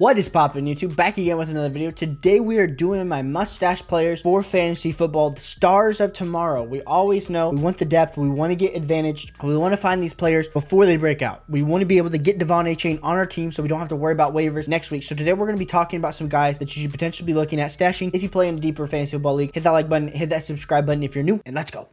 What is poppin' YouTube? Back again with another video. Today we are doing my mustache players for fantasy football, the stars of tomorrow. We always know we want the depth, we want to get advantaged, we want to find these players before they break out. We want to be able to get Devon A-Chain on our team so we don't have to worry about waivers next week. So today we're going to be talking about some guys that you should potentially be looking at stashing if you play in a deeper fantasy football league. Hit that like button, hit that subscribe button if you're new, and let's go.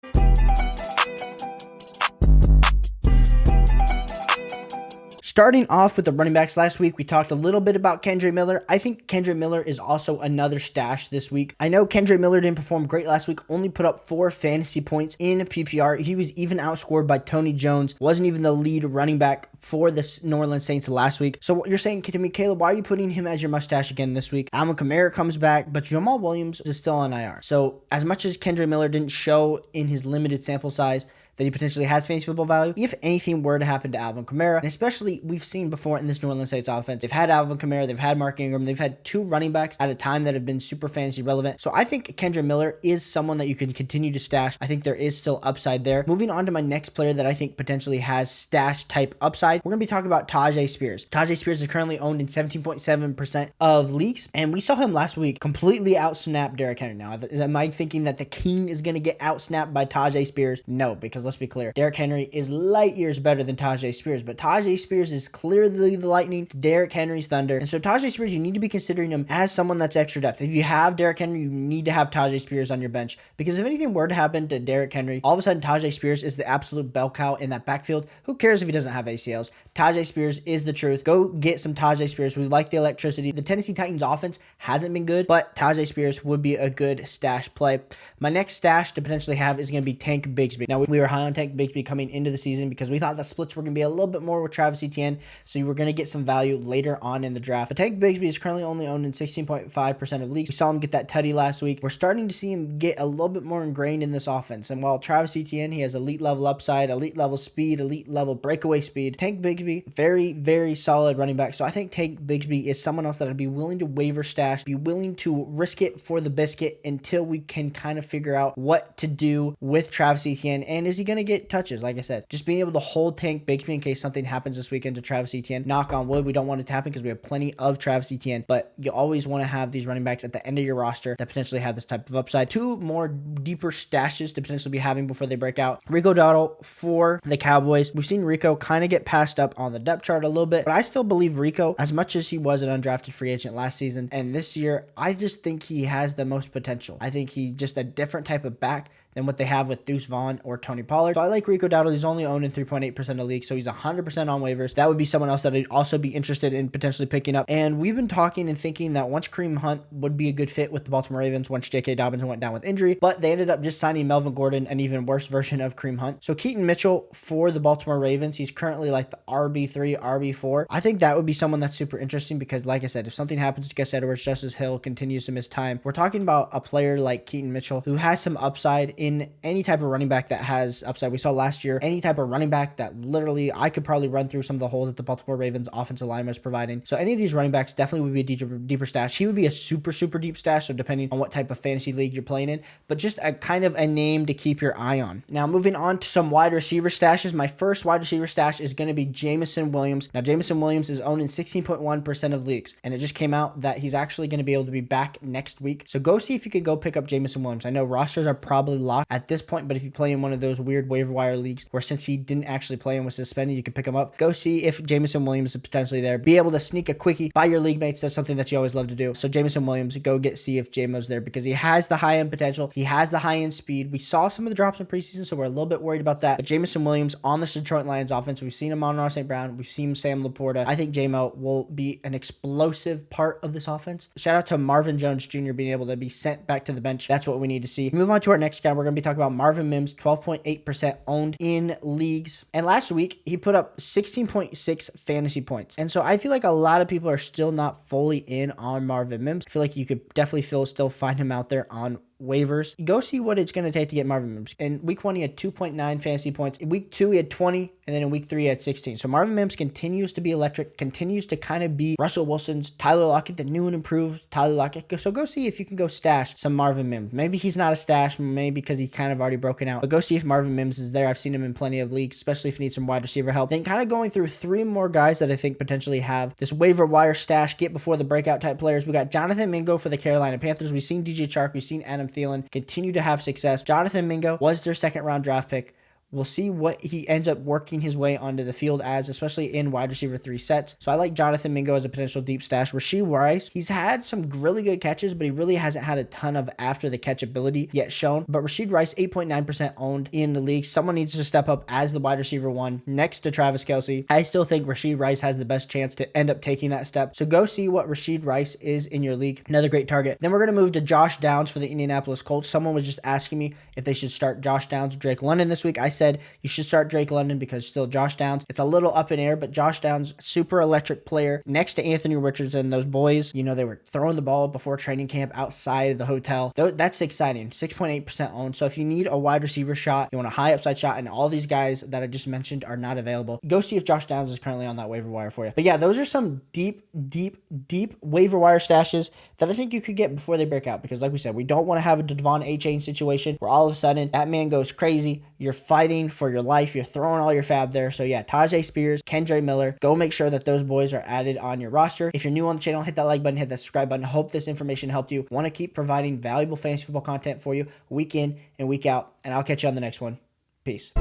Starting off with the running backs last week, we talked a little bit about Kendre Miller. I think Kendre Miller is also another stash this week. I know Kendre Miller didn't perform great last week, only put up 4 fantasy points in PPR. He was even outscored by Tony Jones, wasn't even the lead running back for the New Orleans Saints last week. So what you're saying to me, Caleb, why are you putting him as your mustache again this week? Alvin Kamara comes back, but Jamal Williams is still on IR. So as much as Kendre Miller didn't show in his limited sample size that he potentially has fantasy football value, if anything were to happen to Alvin Kamara, and especially we've seen before in this New Orleans Saints offense, they've had Alvin Kamara, they've had Mark Ingram, they've had 2 running backs at a time that have been super fantasy relevant. So I think Kendre Miller is someone that you can continue to stash. I think there is still upside there. Moving on to my next player that I think potentially has stash type upside, we're going to be talking about Tyjae Spears. Tyjae Spears is currently owned in 17.7% of leagues, and we saw him last week completely outsnap Derrick Henry. Now, am I thinking that the king is going to get outsnapped by Tyjae Spears? No, because let's be clear, Derrick Henry is light years better than Tyjae Spears, but Tyjae Spears is clearly the lightning to Derrick Henry's thunder. And so Tyjae Spears, you need to be considering him as someone that's extra depth. If you have Derrick Henry, you need to have Tyjae Spears on your bench, because if anything were to happen to Derrick Henry, all of a sudden Tyjae Spears is the absolute bell cow in that backfield. Who cares if he doesn't have ACLs? Tyjae Spears is the truth. Go get some Tyjae Spears. We like the electricity. The Tennessee Titans offense hasn't been good, but Tyjae Spears would be a good stash play. My next stash to potentially have is going to be Tank Bigsby. Now, we were high on Tank Bigsby coming into the season because we thought the splits were going to be a little bit more with Travis Etienne, so you were going to get some value later on in the draft. But Tank Bigsby is currently only owned in 16.5% of leagues. We saw him get that tutty last week. We're starting to see him get a little bit more ingrained in this offense. And while Travis Etienne, he has elite level upside, elite level speed, elite level breakaway speed, Tank Bigsby, very, very solid running back. So I think Tank Bigsby is someone else that I'd be willing to waiver stash, be willing to risk it for the biscuit until we can kind of figure out what to do with Travis Etienne. And is he going to get touches? Like I said, just being able to hold Tank Bigsby in case something happens this weekend to Travis Etienne. Knock on wood, we don't want it to happen because we have plenty of Travis Etienne, but you always want to have these running backs at the end of your roster that potentially have this type of upside. 2 more deeper stashes to potentially be having before they break out. Rico Dowdle for the Cowboys. We've seen Rico kind of get passed up on the depth chart a little bit, but I still believe Rico, as much as he was an undrafted free agent last season and this year, I just think he has the most potential. I think he's just a different type of back than what they have with Deuce Vaughn or Tony Pollard. So I like Rico Dowdle. He's only owned in 3.8% of leagues, so he's 100% on waivers. That would be someone else that I'd also be interested in potentially picking up. And we've been talking and thinking that once Kareem Hunt would be a good fit with the Baltimore Ravens once J.K. Dobbins went down with injury, but they ended up just signing Melvin Gordon, an even worse version of Kareem Hunt. So Keaton Mitchell for the Baltimore Ravens, he's currently like the RB3, RB4. I think that would be someone that's super interesting because, like I said, if something happens to Gus Edwards, Justice Hill continues to miss time, we're talking about a player like Keaton Mitchell who has some upside in any type of running back that has upside. We saw last year any type of running back that literally I could probably run through some of the holes that the Baltimore Ravens offensive line was providing. So any of these running backs definitely would be a deeper stash. He would be a super deep stash, so depending on what type of fantasy league you're playing in, but just a kind of a name to keep your eye on. Now moving on to some wide receiver stashes. My first wide receiver stash is going to be Jameson Williams. Now Jameson Williams is owned in 16.1% of leagues, and it just came out that he's actually going to be able to be back next week. So go see if you can go pick up Jameson Williams. I know rosters are probably locked at this point, but if you play in one of those weird waiver wire leagues where since he didn't actually play and was suspended, you can pick him up. Go see if Jameson Williams is potentially there. Be able to sneak a quickie by your league mates. That's something that you always love to do. So Jameson Williams, go see if JMO's there because he has the high end potential. He has the high end speed. We saw some of the drops in preseason, so we're a little bit worried about that. But Jameson Williams on this Detroit Lions offense, we've seen him on Ross St. Brown. We've seen Sam Laporta. I think JMO will be an explosive part of this offense. Shout out to Marvin Jones Jr. being able to be sent back to the bench. That's what we need to see. Move on to our next guy. We're going to be talking about Marvin Mims, 12.8% owned in leagues. And last week, he put up 16.6 fantasy points. And so I feel like a lot of people are still not fully in on Marvin Mims. I feel like you could definitely still find him out there on waivers. Go see what it's going to take to get Marvin Mims. In week 1, he had 2.9 fantasy points. In week 2, he had 20. and then in week 3 he had 16. So Marvin Mims continues to be electric, continues to kind of be Russell Wilson's Tyler Lockett, the new and improved Tyler Lockett. So go see if you can go stash some Marvin Mims. Maybe he's not a stash, maybe because he's kind of already broken out, but go see if Marvin Mims is there. I've seen him in plenty of leagues, especially if you need some wide receiver help. Then kind of going through 3 more guys that I think potentially have this waiver wire stash, get before the breakout type players. We got Jonathan Mingo for the Carolina Panthers. We've seen DJ Chark, we've seen Adam Thielen continue to have success. Jonathan Mingo was their second round draft pick. We'll see what he ends up working his way onto the field as, especially in wide receiver 3 sets. So I like Jonathan Mingo as a potential deep stash. Rashee Rice, he's had some really good catches, but he really hasn't had a ton of after the catch ability yet shown. But Rashee Rice, 8.9% owned in the league. Someone needs to step up as the wide receiver 1 next to Travis Kelce. I still think Rashee Rice has the best chance to end up taking that step. So go see what Rashee Rice is in your league. Another great target. Then we're going to move to Josh Downs for the Indianapolis Colts. Someone was just asking me if they should start Josh Downs or Drake London this week. I said you should start Drake London because still Josh Downs, it's a little up in air, but Josh Downs, super electric player next to Anthony Richardson. Those boys, you know, they were throwing the ball before training camp outside of the hotel. That's exciting. 6.8% owned. So if you need a wide receiver shot, you want a high upside shot, and all these guys that I just mentioned are not available, go see if Josh Downs is currently on that waiver wire for you. But yeah, those are some deep waiver wire stashes that I think you could get before they break out, because like we said, we don't want to have a Devon A-Chain situation where all of a sudden that man goes crazy. You're fighting for your life. You're throwing all your fab there. So yeah, Tajay Spears, Kendre Miller, go make sure that those boys are added on your roster. If you're new on the channel, hit that like button, hit that subscribe button. Hope this information helped you. Want to keep providing valuable fantasy football content for you week in and week out, and I'll catch you on the next one. Peace.